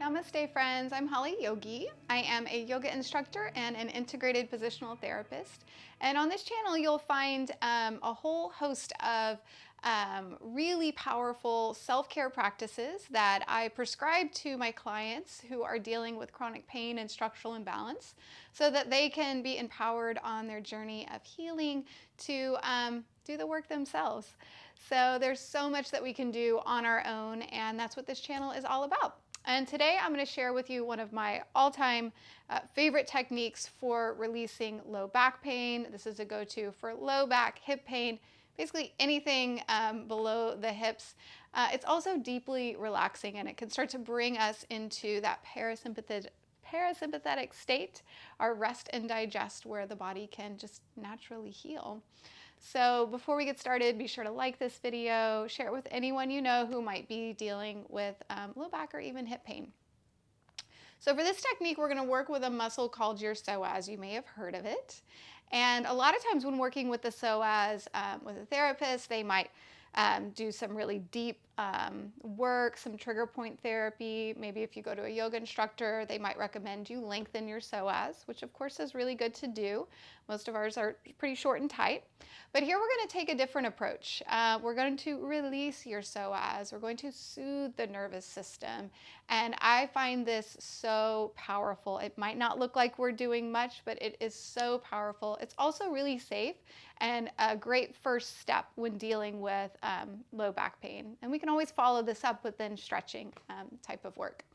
Namaste friends, I'm Holly Yogi. I am a yoga instructor and an integrated positional therapist. And on this channel, you'll find a whole host of really powerful self-care practices that I prescribe to my clients who are dealing with chronic pain and structural imbalance so that they can be empowered on their journey of healing to do the work themselves. So there's so much that we can do on our own, and that's what this channel is all about. And today I'm going to share with you one of my all-time favorite techniques for releasing low back pain. This is a go-to for low back, hip pain, basically anything below the hips. It's also deeply relaxing, and it can start to bring us into that parasympathetic state, our rest and digest, where the body can just naturally heal. So before we get started, be sure to like this video, share it with anyone you know who might be dealing with low back or even hip pain. So for this technique, we're going to work with a muscle called your psoas. You may have heard of it. And a lot of times when working with the psoas with a therapist, they might do some really deep work, some trigger point therapy. Maybe if you go to a yoga instructor, they might recommend you lengthen your psoas, which of course is really good to do. Most of ours are pretty short and tight. But here we're going to take a different approach. We're going to release your psoas. We're going to soothe the nervous system. And I find this so powerful. It might not look like we're doing much, but it is so powerful. It's also really safe and a great first step when dealing with low back pain. And we can always follow this up with then stretching type of work.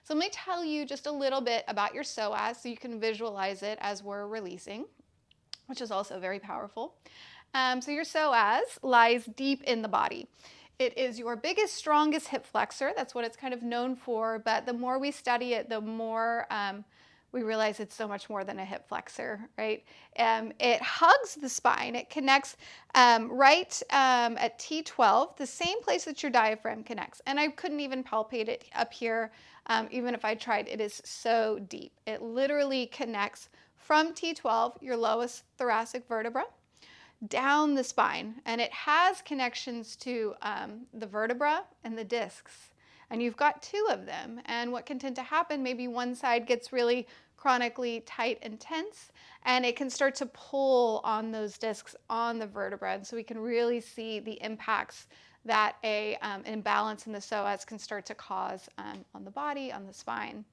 So let me tell you just a little bit about your psoas so you can visualize it as we're releasing, which is also very powerful. So your psoas lies deep in the body. It is your biggest, strongest hip flexor. That's what it's kind of known for. But the more we study it, the more we realize it's so much more than a hip flexor, right? It hugs the spine. It connects right at T12, the same place that your diaphragm connects. And I couldn't even palpate it up here, even if I tried. It is so deep. It literally connects from T12, your lowest thoracic vertebra, down the spine, and it has connections to the vertebra and the discs, and you've got two of them. And what can tend to happen, maybe one side gets really chronically tight and tense, and it can start to pull on those discs on the vertebra, and so we can really see the impacts that an imbalance in the psoas can start to cause on the body, on the spine.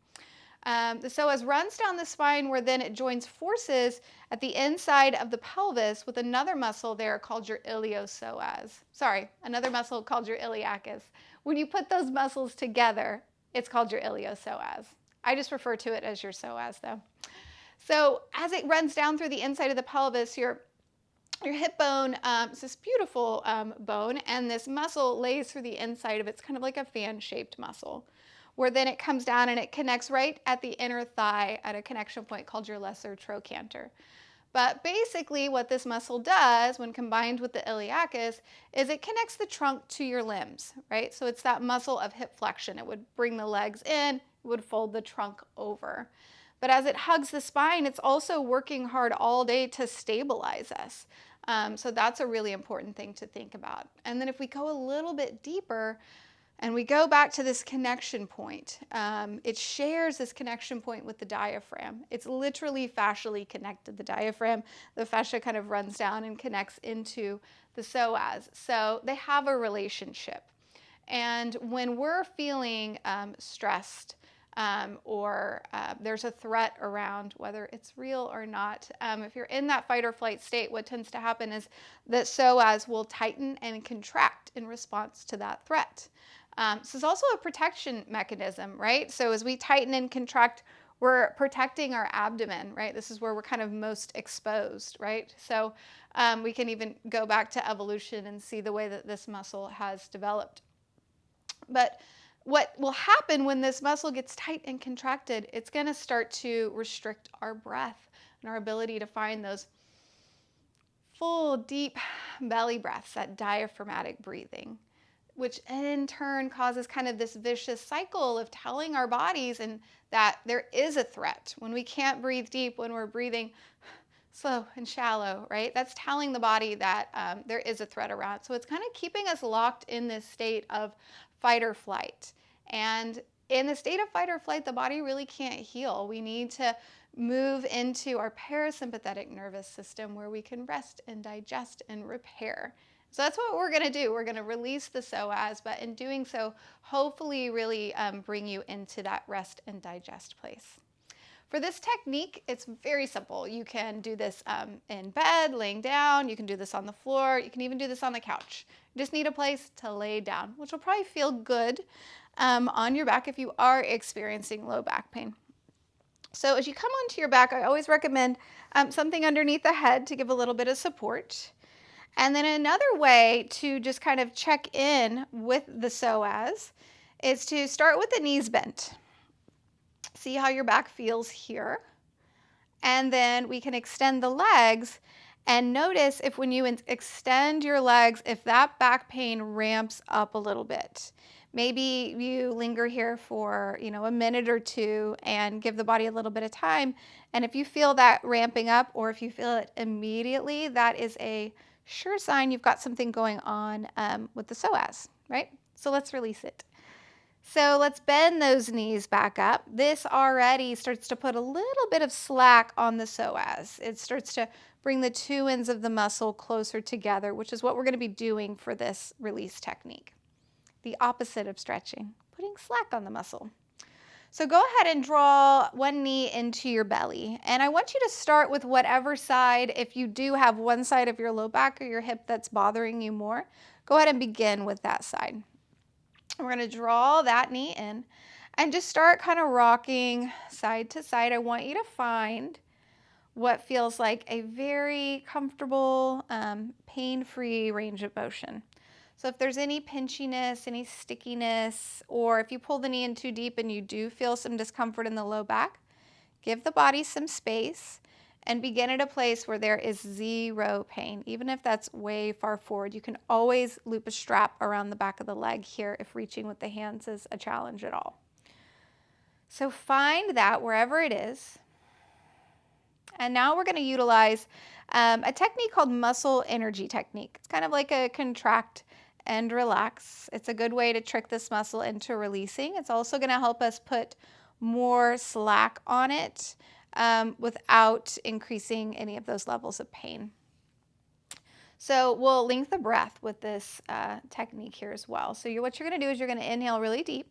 The psoas runs down the spine, where then it joins forces at the inside of the pelvis with another muscle there called your iliopsoas. Sorry, another muscle called your iliacus. When you put those muscles together, it's called your iliopsoas. I just refer to it as your psoas though. So as it runs down through the inside of the pelvis, your hip bone is this beautiful bone, and this muscle lays through the inside of it. It's kind of like a fan-shaped muscle, where then it comes down and it connects right at the inner thigh at a connection point called your lesser trochanter. But basically what this muscle does when combined with the iliacus is it connects the trunk to your limbs, right? So it's that muscle of hip flexion. It would bring the legs in, it would fold the trunk over. But as it hugs the spine, it's also working hard all day to stabilize us. So that's a really important thing to think about. And then if we go a little bit deeper, and we go back to this connection point. It shares this connection point with the diaphragm. It's literally fascially connected. The diaphragm, the fascia kind of runs down and connects into the psoas. So they have a relationship. And when we're feeling stressed or there's a threat around, whether it's real or not, if you're in that fight or flight state, what tends to happen is that psoas will tighten and contract in response to that threat. This is also a protection mechanism, right? So as we tighten and contract, we're protecting our abdomen, right? This is where we're kind of most exposed, right? So we can even go back to evolution and see the way that this muscle has developed. But what will happen when this muscle gets tight and contracted, it's going to start to restrict our breath and our ability to find those full, deep belly breaths, that diaphragmatic breathing, which in turn causes kind of this vicious cycle of telling our bodies and that there is a threat. When we can't breathe deep, when we're breathing slow and shallow, right? That's telling the body that there is a threat around. So it's kind of keeping us locked in this state of fight or flight. And In the state of fight or flight, the body really can't heal. We need to move into our parasympathetic nervous system where we can rest and digest and repair. So that's what we're going to do. We're going to release the psoas, but in doing so, hopefully really bring you into that rest and digest place. For this technique, it's very simple. You can do this in bed, laying down. You can do this on the floor. You can even do this on the couch. You just need a place to lay down, which will probably feel good on your back if you are experiencing low back pain. So as you come onto your back, I always recommend something underneath the head to give a little bit of support. And then another way to just kind of check in with the psoas is to start with the knees bent. See how your back feels here. And then we can extend the legs and notice if when you extend your legs, if that back pain ramps up a little bit. Maybe you linger here for, a minute or two and give the body a little bit of time. And if you feel that ramping up or if you feel it immediately, that is a sure sign you've got something going on with the psoas, right? So let's release it. So let's bend those knees back up. This already starts to put a little bit of slack on the psoas. It starts to bring the two ends of the muscle closer together, which is what we're going to be doing for this release technique. The opposite of stretching, putting slack on the muscle. So go ahead and draw one knee into your belly. And I want you to start with whatever side, if you do have one side of your low back or your hip that's bothering you more, go ahead and begin with that side. We're going to draw that knee in and just start kind of rocking side to side. I want you to find what feels like a very comfortable, pain-free range of motion. So if there's any pinchiness, any stickiness, or if you pull the knee in too deep and you do feel some discomfort in the low back, give the body some space and begin at a place where there is zero pain. Even if that's way far forward, you can always loop a strap around the back of the leg here if reaching with the hands is a challenge at all. So find that wherever it is. And now we're going to utilize a technique called muscle energy technique. It's kind of like a contract and relax. It's a good way to trick this muscle into releasing. It's also going to help us put more slack on it without increasing any of those levels of pain. So we'll link the breath with this technique here as well. So what you're going to do is you're going to inhale really deep.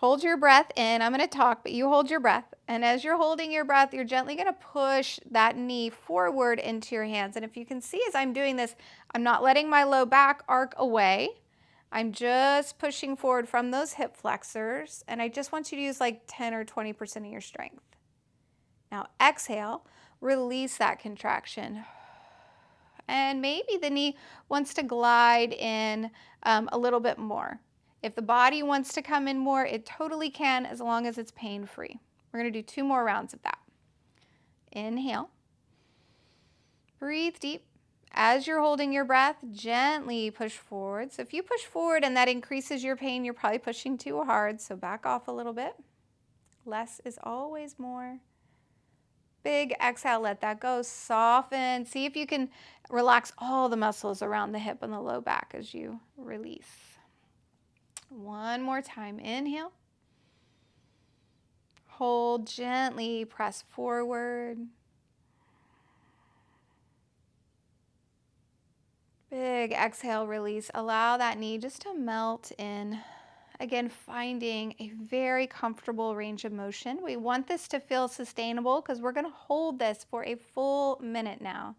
Hold your breath in. I'm going to talk, but you hold your breath. And as you're holding your breath, you're gently going to push that knee forward into your hands. And if you can see as I'm doing this, I'm not letting my low back arc away. I'm just pushing forward from those hip flexors. And I just want you to use like 10 or 20% of your strength. Now exhale, release that contraction. And maybe the knee wants to glide in a little bit more. If the body wants to come in more, it totally can as long as it's pain-free. We're going to do 2 more rounds of that. Inhale. Breathe deep. As you're holding your breath, gently push forward. So if you push forward and that increases your pain, you're probably pushing too hard, so back off a little bit. Less is always more. Big exhale, let that go. Soften. See if you can relax all the muscles around the hip and the low back as you release. One more time. Inhale. Hold, gently press forward. Big exhale, release. Allow that knee just to melt in. Again, finding a very comfortable range of motion. We want this to feel sustainable because we're going to hold this for a full minute now.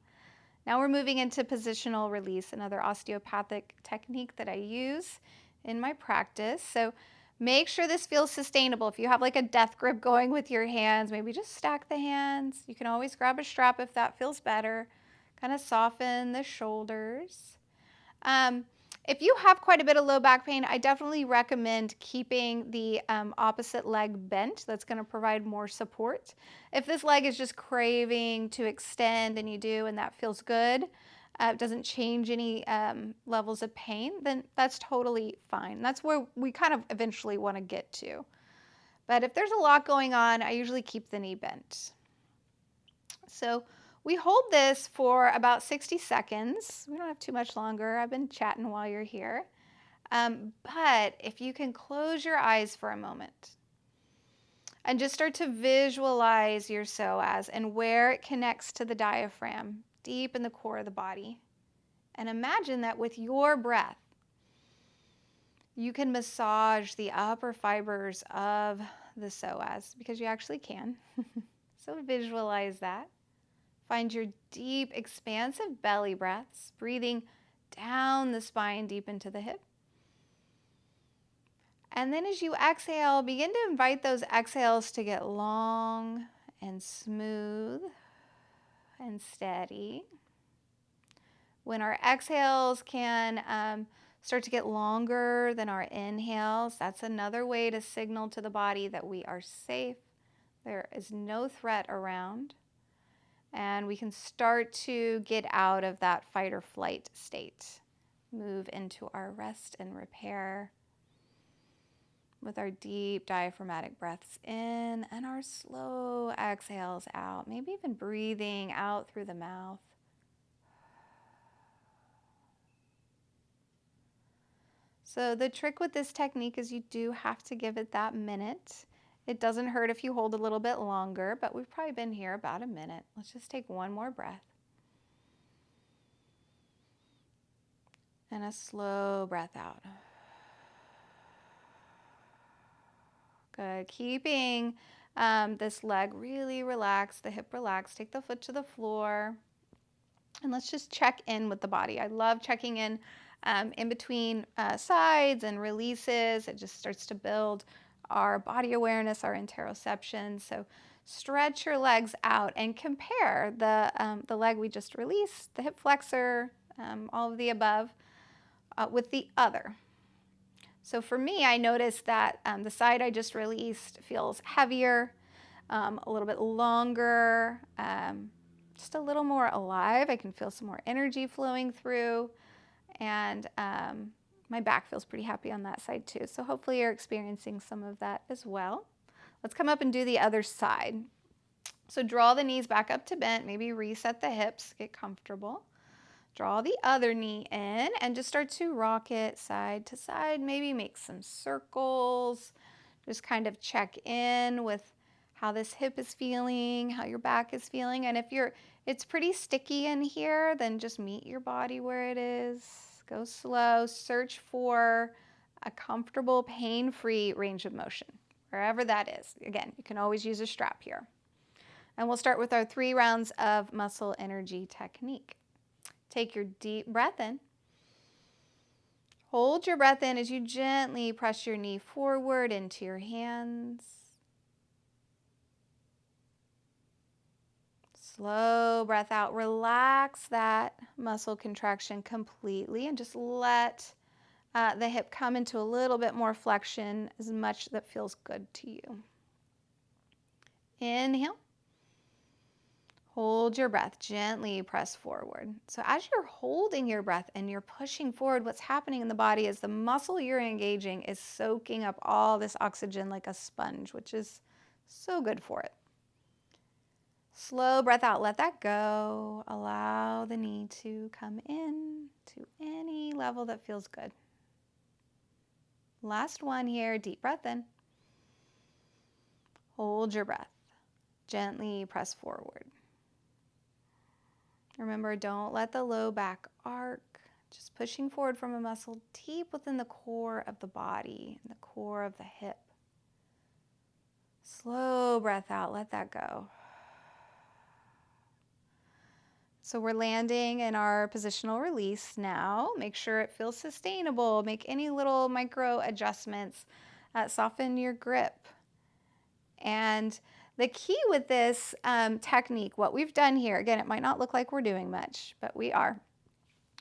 Now we're moving into positional release, another osteopathic technique that I use in my practice. So make sure this feels sustainable. If you have like a death grip going with your hands, maybe just stack the hands. You can always grab a strap if that feels better. Kind of soften the shoulders. If you have quite a bit of low back pain, I definitely recommend keeping the opposite leg bent. That's going to provide more support. If this leg is just craving to extend and you do and that feels good, it doesn't change any levels of pain, then that's totally fine. That's where we kind of eventually want to get to. But if there's a lot going on, I usually keep the knee bent. So we hold this for about 60 seconds. We don't have too much longer. I've been chatting while you're here. But if you can close your eyes for a moment and just start to visualize your psoas and where it connects to the diaphragm, deep in the core of the body. And imagine that with your breath, you can massage the upper fibers of the psoas, because you actually can. So visualize that. Find your deep, expansive belly breaths, breathing down the spine deep into the hip. And then as you exhale, begin to invite those exhales to get long and smooth and steady. When our exhales can start to get longer than our inhales, that's another way to signal to the body that we are safe. There is no threat around. And we can start to get out of that fight or flight state. Move into our rest and repair with our deep diaphragmatic breaths in and our slow exhales out. Maybe even breathing out through the mouth. So the trick with this technique is you do have to give it that minute. It doesn't hurt if you hold a little bit longer, but we've probably been here about a minute. Let's just take one more breath. And a slow breath out. Good. Keeping this leg really relaxed, the hip relaxed. Take the foot to the floor. And let's just check in with the body. I love checking in between sides and releases. It just starts to build our body awareness, our interoception. So stretch your legs out and compare the leg we just released, the hip flexor, all of the above, with the other. So for me, I noticed that the side I just released feels heavier, a little bit longer, just a little more alive. I can feel some more energy flowing through, and my back feels pretty happy on that side too. So hopefully you're experiencing some of that as well. Let's come up and do the other side. So draw the knees back up to bent, maybe reset the hips, get comfortable. Draw the other knee in and just start to rock it side to side. Maybe make some circles. Just kind of check in with how this hip is feeling, how your back is feeling. And if it's pretty sticky in here, then just meet your body where it is. Go slow. Search for a comfortable, pain-free range of motion, wherever that is. Again, you can always use a strap here. And we'll start with our 3 rounds of muscle energy technique. Take your deep breath in. Hold your breath in as you gently press your knee forward into your hands. Slow breath out. Relax that muscle contraction completely and just let the hip come into a little bit more flexion, as much that feels good to you. Inhale. Hold your breath, gently press forward. So as you're holding your breath and you're pushing forward, what's happening in the body is the muscle you're engaging is soaking up all this oxygen like a sponge, which is so good for it. Slow breath out, let that go. Allow the knee to come in to any level that feels good. Last one here, deep breath in. Hold your breath, gently press forward. Remember, don't let the low back arc, just pushing forward from a muscle deep within the core of the body, and the core of the hip. Slow breath out, let that go. So we're landing in our positional release now. Make sure it feels sustainable. Make any little micro adjustments. Soften your grip. And the key with this technique, what we've done here, again, it might not look like we're doing much, but we are.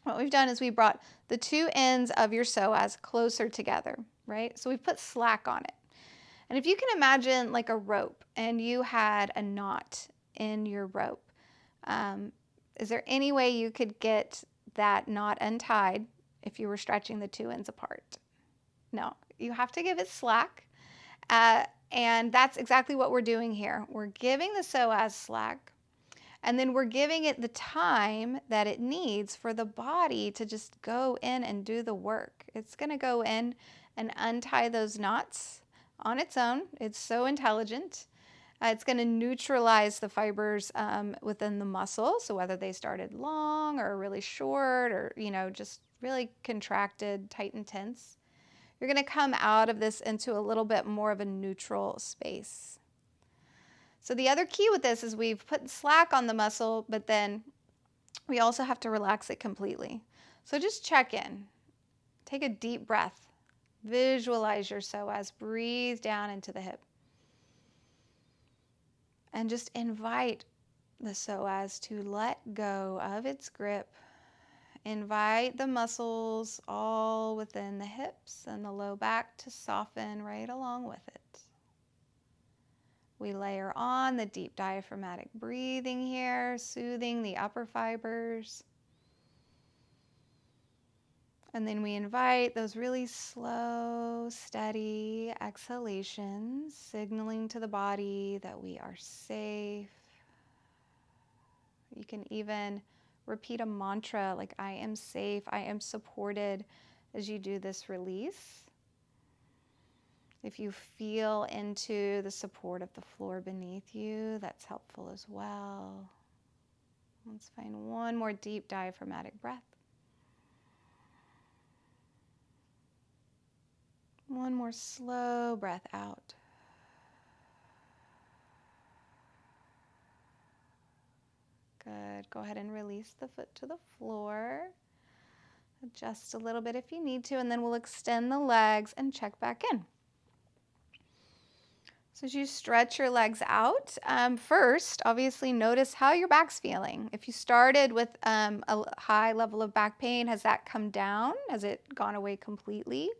What we've done is we brought the 2 ends of your psoas closer together, right? So we've put slack on it. And if you can imagine like a rope and you had a knot in your rope, is there any way you could get that knot untied if you were stretching the 2 ends apart? No, you have to give it slack. And that's exactly what we're doing here. We're giving the psoas slack, and then we're giving it the time that it needs for the body to just go in and do the work. It's going to go in and untie those knots on its own. It's so intelligent. It's going to neutralize the fibers within the muscle. So whether they started long or really short or, just really contracted, tight and tense, you're going to come out of this into a little bit more of a neutral space. So the other key with this is we've put slack on the muscle, but then we also have to relax it completely. So just check in. Take a deep breath. Visualize your psoas. Breathe down into the hip. And just invite the psoas to let go of its grip. Invite the muscles all within the hips and the low back to soften right along with it. We layer on the deep diaphragmatic breathing here, soothing the upper fibers. And then we invite those really slow, steady exhalations, signaling to the body that we are safe. You can even repeat a mantra like, I am safe, I am supported, as you do this release. If you feel into the support of the floor beneath you, that's helpful as well. Let's find one more deep diaphragmatic breath. One more slow breath out. Good. Go ahead and release the foot to the floor. Adjust a little bit if you need to, and then we'll extend the legs and check back in. So as you stretch your legs out, first, obviously notice how your back's feeling. If you started with a high level of back pain, has that come down? Has it gone away completely?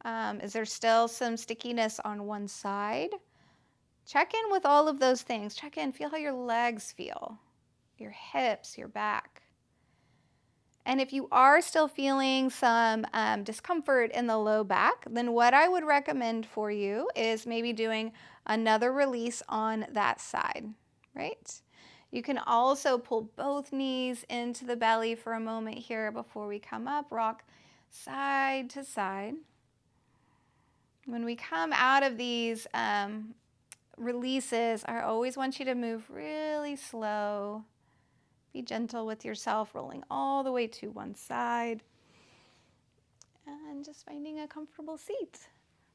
Is there still some stickiness on one side? Check in with all of those things. Check in, feel how your legs feel, your hips, your back. And if you are still feeling some discomfort in the low back, then what I would recommend for you is maybe doing another release on that side, right? You can also pull both knees into the belly for a moment here before we come up. Rock side to side. When we come out of these releases, I always want you to move really slow. Be gentle with yourself, rolling all the way to one side. And just finding a comfortable seat.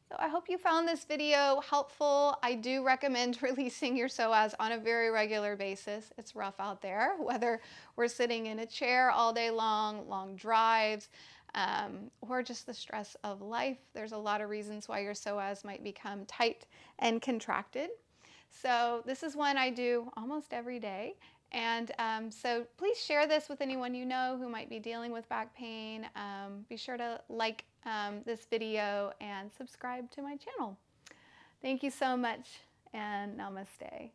So I hope you found this video helpful. I do recommend releasing your psoas on a very regular basis. It's rough out there, whether we're sitting in a chair all day long, long drives, or just the stress of life. There's a lot of reasons why your psoas might become tight and contracted. So this is one I do almost every day. And so please share this with anyone you know who might be dealing with back pain. Be sure to like this video and subscribe to my channel. Thank you so much, and namaste.